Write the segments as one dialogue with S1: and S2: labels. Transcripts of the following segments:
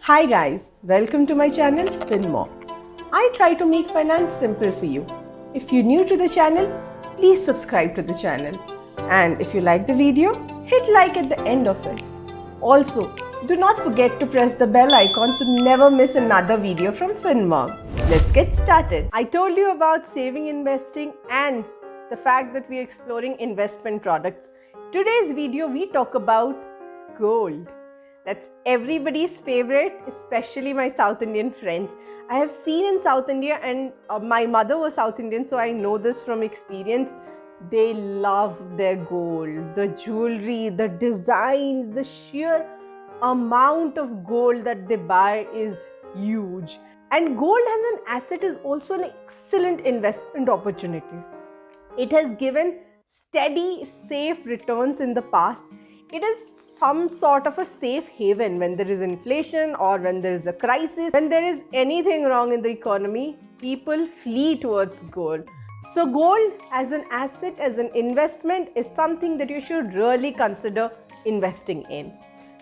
S1: Hi guys, welcome to my channel FinMore. I try to make finance simple for you. If you're new to the channel, please subscribe to the channel. And if you like the video, hit like at the end of it. Also, do not forget to press the bell icon to never miss another video from FinMore. Let's get started. I told you about saving, investing and the fact that we are exploring investment products. Today's video we talk about gold. That's everybody's favorite, especially my South Indian friends. I have seen in South India, and my mother was South Indian, so I know this from experience. They love their gold, the jewelry, the designs, the sheer amount of gold that they buy is huge. And gold as an asset is also an excellent investment opportunity. It has given steady, safe returns in the past. It is some sort of a safe haven when there is inflation or when there is a crisis. When there is anything wrong in the economy, people flee towards gold. So gold as an asset, as an investment is something that you should really consider investing in.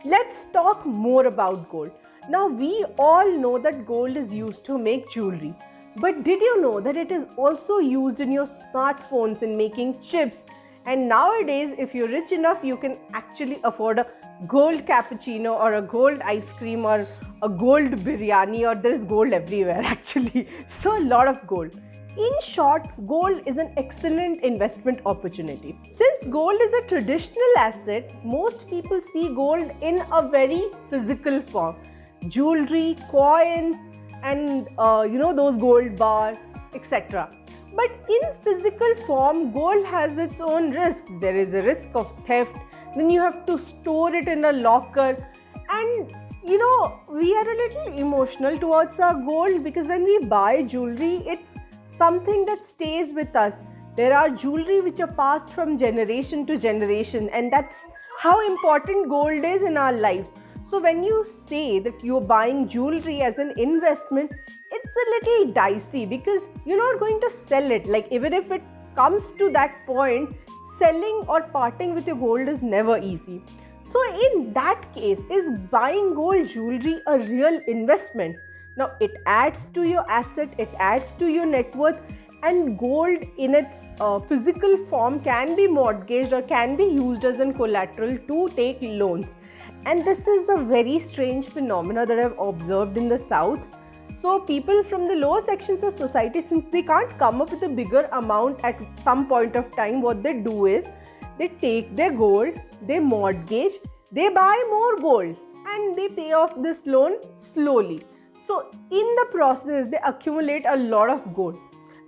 S1: Let's talk more about gold. Now we all know that gold is used to make jewelry. But did you know that it is also used in your smartphones in making chips? And nowadays, if you're rich enough, you can actually afford a gold cappuccino or a gold ice cream or a gold biryani, or there's gold everywhere actually. So a lot of gold. In short, gold is an excellent investment opportunity. Since gold is a traditional asset, most people see gold in a very physical form. Jewelry, coins, and those gold bars, etc. But in physical form, gold has its own risks. There is a risk of theft, then you have to store it in a locker. And we are a little emotional towards our gold because when we buy jewelry, it's something that stays with us. There are jewelry which are passed from generation to generation, and that's how important gold is in our lives. So when you say that you're buying jewelry as an investment, it's a little dicey because you're not going to sell it. Like even if it comes to that point, selling or parting with your gold is never easy. So in that case, is buying gold jewelry a real investment? Now it adds to your asset, it adds to your net worth, and gold in its physical form can be mortgaged or can be used as a collateral to take loans. And this is a very strange phenomena that I've observed in the South. So people from the lower sections of society, since they can't come up with a bigger amount at some point of time, what they do is they take their gold, they mortgage, they buy more gold, and they pay off this loan slowly. So in the process, they accumulate a lot of gold.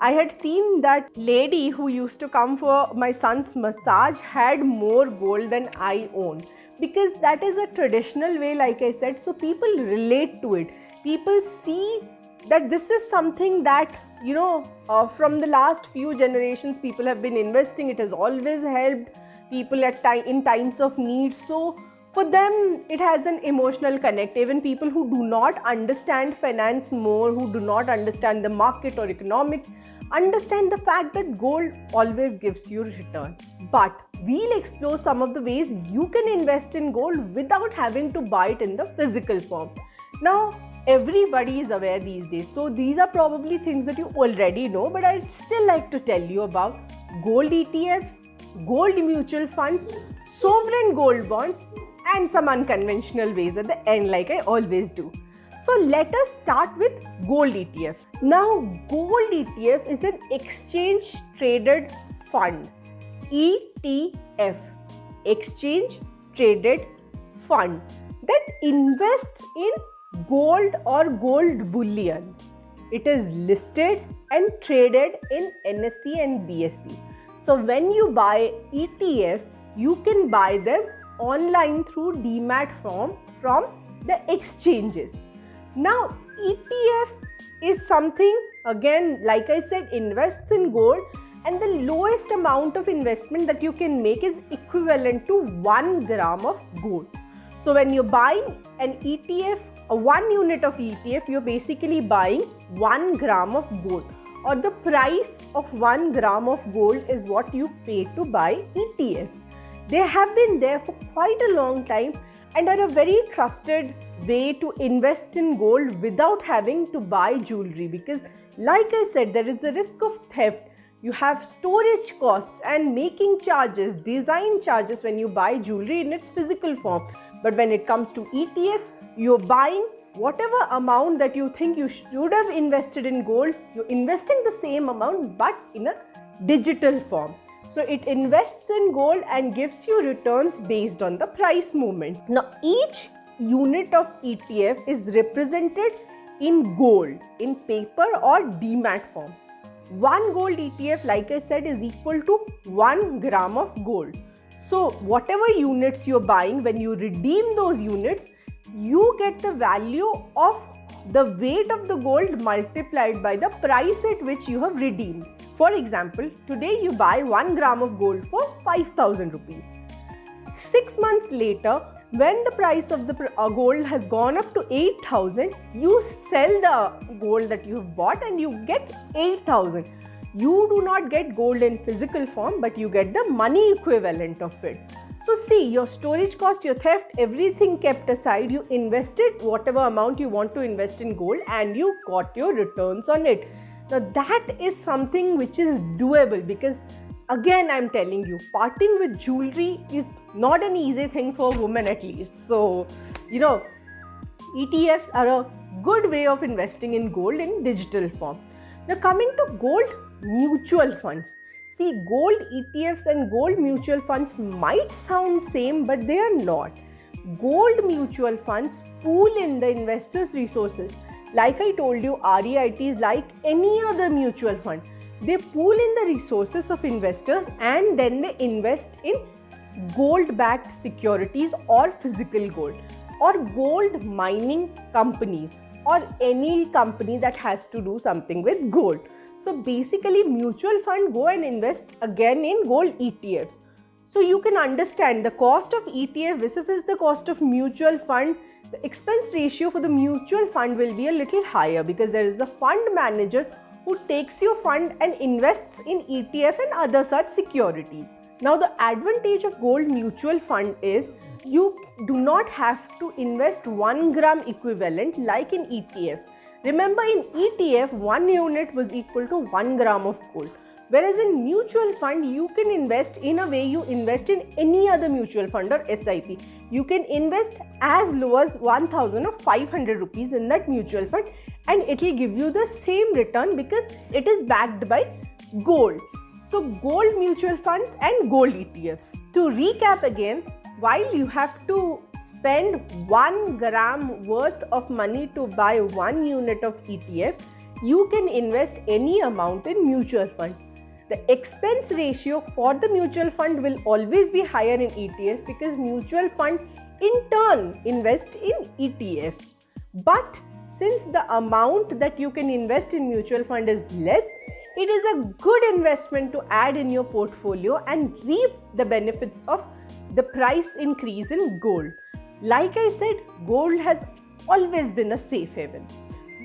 S1: I had seen that lady who used to come for my son's massage had more gold than I own, because that is a traditional way, like I said, so people relate to it. People see that this is something that, from the last few generations, people have been investing. It has always helped people in times of need. So for them, it has an emotional connect. Even people who do not understand finance more, who do not understand the market or economics, understand the fact that gold always gives you return. But we'll explore some of the ways you can invest in gold without having to buy it in the physical form. Now, everybody is aware these days. So these are probably things that you already know, but I'd still like to tell you about gold ETFs, gold mutual funds, sovereign gold bonds, and some unconventional ways at the end, like I always do. So let us start with gold ETF. Now, gold ETF is an exchange traded fund. ETF, exchange traded fund, that invests in gold or gold bullion. It is listed and traded in NSE and BSE. So when you buy ETF, you can buy them online through demat form from the exchanges. Now ETF is something, again, like I said, invests in gold, and the lowest amount of investment that you can make is equivalent to 1 gram of gold. So when you're buying an ETF, a 1 unit of ETF, you're basically buying 1 gram of gold, or the price of 1 gram of gold is what you pay to buy ETFs. They have been there for quite a long time and are a very trusted way to invest in gold without having to buy jewelry, because like I said, there is a risk of theft. You have storage costs and making charges, design charges when you buy jewelry in its physical form. But when it comes to ETF, you're buying whatever amount that you think you should have invested in gold, you're investing the same amount but in a digital form. So it invests in gold and gives you returns based on the price movement. Now each unit of ETF is represented in gold, in paper or demat form. One gold ETF, like I said, is equal to 1 gram of gold. So whatever units you're buying, when you redeem those units, you get the value of the weight of the gold multiplied by the price at which you have redeemed. For example, today you buy 1 gram of gold for 5,000 rupees. 6 months later, when the price of the gold has gone up to 8,000, you sell the gold that you have bought and you get 8,000. You do not get gold in physical form, but you get the money equivalent of it. So see, your storage cost, your theft, everything kept aside, you invested whatever amount you want to invest in gold and you got your returns on it. Now that is something which is doable, because again I'm telling you, parting with jewelry is not an easy thing for women, at least. So, ETFs are a good way of investing in gold in digital form. Now coming to gold mutual funds. See, gold ETFs and gold mutual funds might sound same, but they are not. Gold mutual funds pool in the investors' resources. Like I told you, REIT is like any other mutual fund. They pool in the resources of investors and then they invest in gold-backed securities or physical gold, or gold mining companies, or any company that has to do something with gold. So basically, mutual fund go and invest again in gold ETFs. So you can understand the cost of ETF versus the cost of mutual fund. The expense ratio for the mutual fund will be a little higher because there is a fund manager who takes your fund and invests in ETF and other such securities. Now the advantage of gold mutual fund is you do not have to invest 1 gram equivalent like in ETF. Remember, in ETF, 1 unit was equal to 1 gram of gold. Whereas in mutual fund, you can invest in a way you invest in any other mutual fund or SIP. You can invest as low as 1,500 rupees in that mutual fund and it will give you the same return because it is backed by gold. So gold mutual funds and gold ETFs. To recap again, while you have to spend 1 gram worth of money to buy 1 unit of ETF, you can invest any amount in mutual fund. The expense ratio for the mutual fund will always be higher in ETF because mutual fund in turn invest in ETF. But since the amount that you can invest in mutual fund is less, it is a good investment to add in your portfolio and reap the benefits of the price increase in gold. Like I said, gold has always been a safe haven.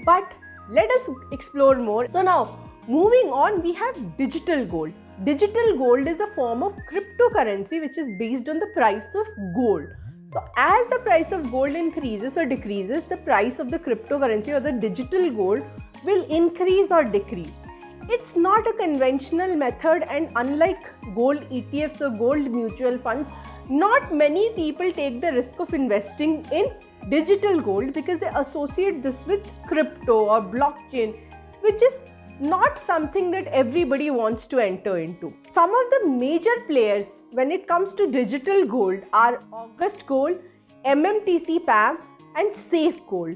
S1: But let us explore more. So now, moving on, we have digital gold. Digital gold is a form of cryptocurrency which is based on the price of gold. So as the price of gold increases or decreases, the price of the cryptocurrency or the digital gold will increase or decrease. It's not a conventional method, and unlike gold ETFs or gold mutual funds, not many people take the risk of investing in digital gold because they associate this with crypto or blockchain, which is not something that everybody wants to enter into. Some of the major players when it comes to digital gold are August Gold, MMTC PAM and Safe Gold.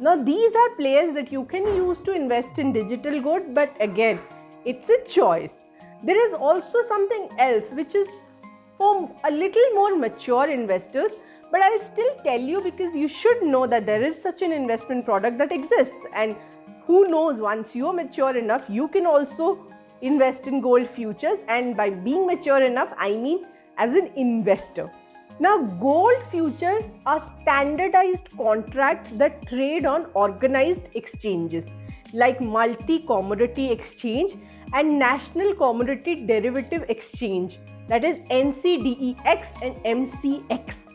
S1: Now these are players that you can use to invest in digital gold, but again, it's a choice. There is also something else which is for a little more mature investors, but I'll still tell you because you should know that there is such an investment product that exists, and who knows, once you're mature enough, you can also invest in gold futures, and by being mature enough, I mean as an investor. Now, gold futures are standardized contracts that trade on organized exchanges like Multi-Commodity Exchange and National Commodity Derivative Exchange, that is NCDEX and MCX.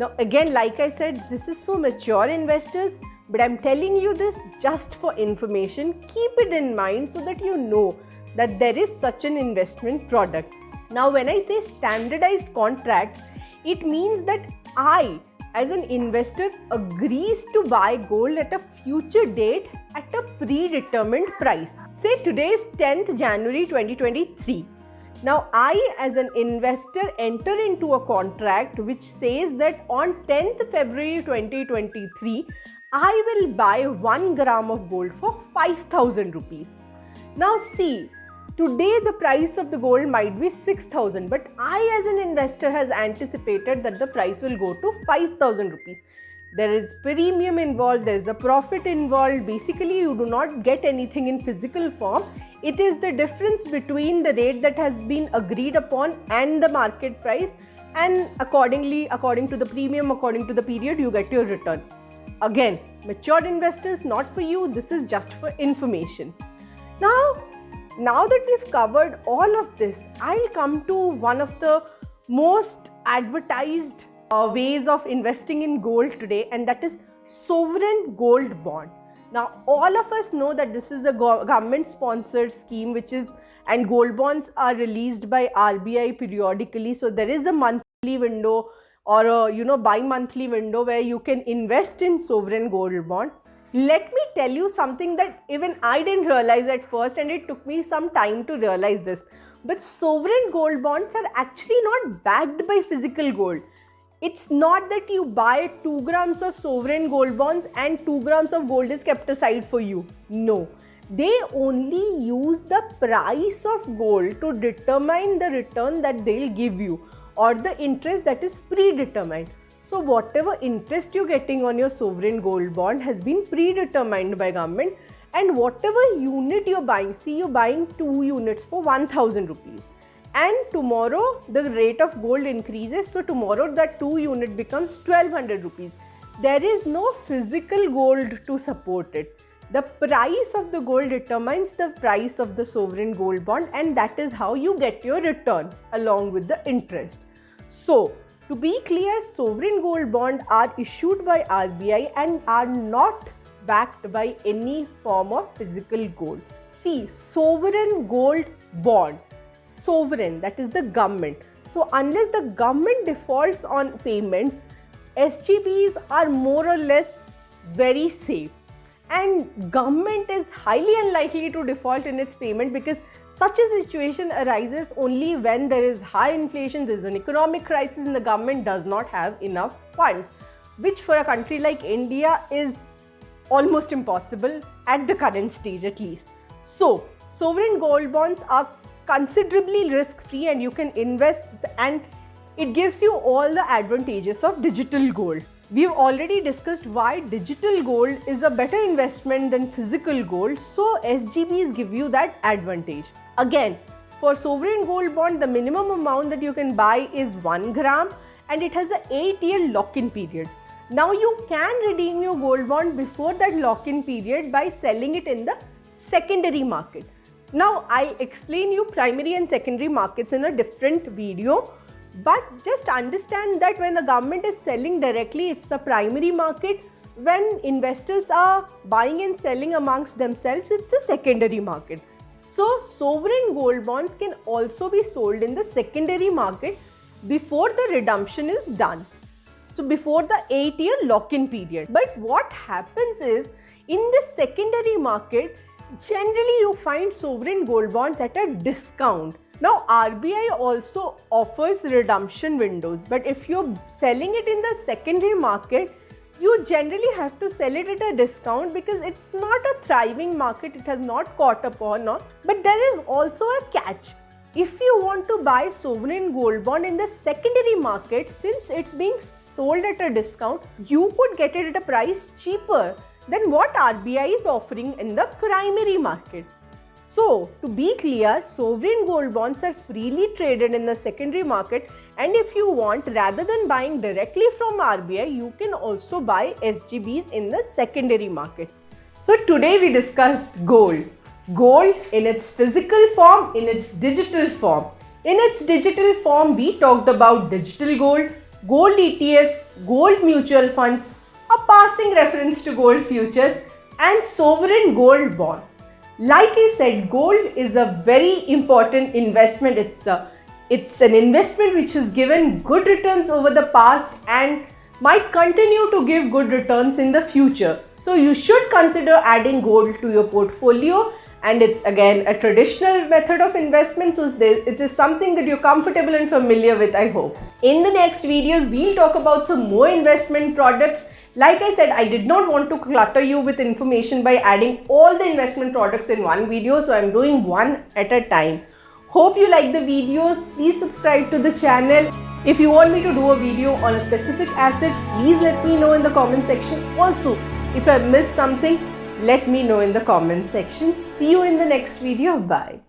S1: Now again, like I said, this is for mature investors, but I'm telling you this just for information. Keep it in mind so that you know that there is such an investment product. Now when I say standardized contracts, it means that I as an investor agrees to buy gold at a future date at a predetermined price. Say today is 10th January 2023. Now I as an investor enter into a contract which says that on 10th February 2023, I will buy 1 gram of gold for 5,000 rupees. Now see, today the price of the gold might be 6,000, but I as an investor has anticipated that the price will go to 5,000 rupees. There is premium involved, there is a profit involved. Basically, you do not get anything in physical form. It is the difference between the rate that has been agreed upon and the market price, and accordingly, according to the premium, according to the period, you get your return. Again, mature investors, not for you. This is just for information. Now that we've covered all of this, I'll come to one of the most advertised ways of investing in gold today, and that is sovereign gold bond. Now, all of us know that this is a government-sponsored scheme, and gold bonds are released by RBI periodically. So there is a monthly window or a bi-monthly window where you can invest in sovereign gold bond. Let me tell you something that even I didn't realize at first, and it took me some time to realize this. But sovereign gold bonds are actually not backed by physical gold. It's not that you buy 2 grams of sovereign gold bonds and 2 grams of gold is kept aside for you. No. They only use the price of gold to determine the return that they'll give you, or the interest that is predetermined. So whatever interest you're getting on your sovereign gold bond has been predetermined by government, and whatever unit you're buying, see, you're buying 2 units for 1,000 rupees, and tomorrow the rate of gold increases, so tomorrow that 2 unit becomes 1,200 rupees. There is no physical gold to support it. The price of the gold determines the price of the sovereign gold bond, and that is how you get your return along with the interest. So, to be clear, sovereign gold bonds are issued by RBI and are not backed by any form of physical gold. See, sovereign gold bond. Sovereign, that is the government. So unless the government defaults on payments, SGBs are more or less very safe. And government is highly unlikely to default in its payment, because such a situation arises only when there is high inflation, there is an economic crisis, and the government does not have enough funds, which for a country like India is almost impossible at the current stage at least. So, sovereign gold bonds are considerably risk-free, and you can invest, and it gives you all the advantages of digital gold. We've already discussed why digital gold is a better investment than physical gold, so SGBs give you that advantage. Again, for sovereign gold bond, the minimum amount that you can buy is 1 gram, and it has an 8-year lock-in period. Now you can redeem your gold bond before that lock-in period by selling it in the secondary market. Now I'll explain you primary and secondary markets in a different video. But just understand that when the government is selling directly, it's a primary market. When investors are buying and selling amongst themselves, it's a secondary market. So, sovereign gold bonds can also be sold in the secondary market before the redemption is done. So, before the 8-year lock-in period. But what happens is, in the secondary market, generally you find sovereign gold bonds at a discount. Now, RBI also offers redemption windows, but if you're selling it in the secondary market, you generally have to sell it at a discount because it's not a thriving market, it has not caught up on. But there is also a catch. If you want to buy sovereign gold bond in the secondary market, since it's being sold at a discount, you could get it at a price cheaper than what RBI is offering in the primary market. So, to be clear, sovereign gold bonds are freely traded in the secondary market, and if you want, rather than buying directly from RBI, you can also buy SGBs in the secondary market. So, today we discussed gold. Gold in its physical form, in its digital form. In its digital form, we talked about digital gold, gold ETFs, gold mutual funds, a passing reference to gold futures, and sovereign gold bond. Like I said, gold is a very important investment. It's an investment which has given good returns over the past and might continue to give good returns in the future. So you should consider adding gold to your portfolio, and it's again a traditional method of investment, so it is something that you're comfortable and familiar with, I hope. In the next videos, we'll talk about some more investment products. Like I said, I did not want to clutter you with information by adding all the investment products in one video, so I'm doing one at a time. Hope you like the videos. Please subscribe to the channel. If you want me to do a video on a specific asset, please let me know in the comment section. Also, if I missed something, let me know in the comment section. See you in the next video. Bye.